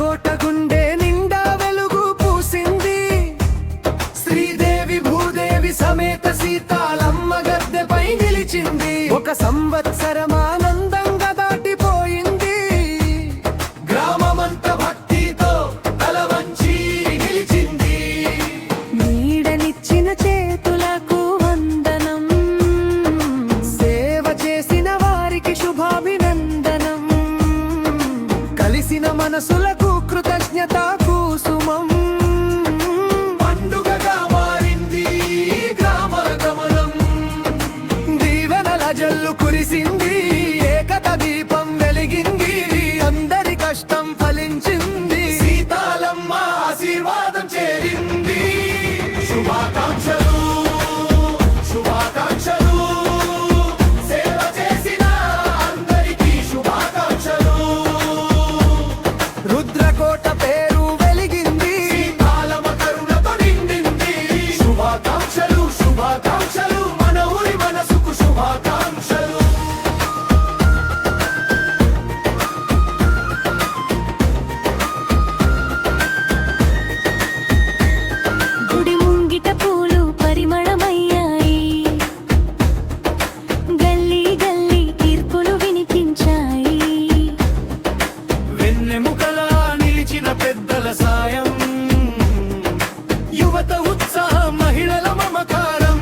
రుద్రకోట గుండె నిండా వెలుగు పూసింది. శ్రీదేవి భూదేవి సమేత సీతాలమ్మ గద్దెపై నిలిచింది. ఒక సంవత్సరం ఆనందంగా దాటిపోయింది. గ్రామమంతా భక్తితో తల వంచి నిలిచింది. నీడనిచ్చిన చేతులకు వందనం, సేవ చేసిన వారికి శుభాభినందనం, కలిసిన మనసులకు కృతజ్ఞత కుసుమం. పండుగగా మారింది గ్రామ గమనం. దీవెనల జల్లు కురిసింది, ఏకత దీపం వెలిగింది. అందరి కష్టం ఫలించింది, సీతాలమ్మ ఆశీర్వాదం చేరింది. శుభాకాంక్షలు శుభాకాంక్షలు, సేవ చేసిన అందరికీ శుభాకాంక్షలు. రుద్రకోట పేరు వెలిగింది, సీతాలమ్మ కరుణతో నిండింది. శుభాకాంక్షలు శుభాకాంక్షలు, మన ఊరి మనసుకు శుభాకాంక్షలు. గుడి ముంగిట పూలు పరిమళమయ్యాయి. గల్లీ గల్లీ తీర్పులు వినిపించాయి. వెన్నెముకలా నిలిచిన పెద్దల సాయం, యువత ఉత్సాహం, మహిళల మమకారం.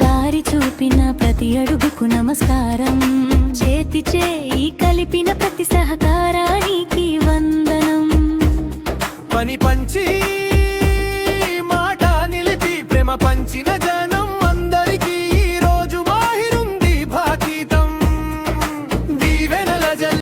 దారి చూపిన ప్రతి అడుగుకు నమస్కారం. చేతి చేయి కలిపిన ప్రతి సహకారానికి వందనం. పని పంచి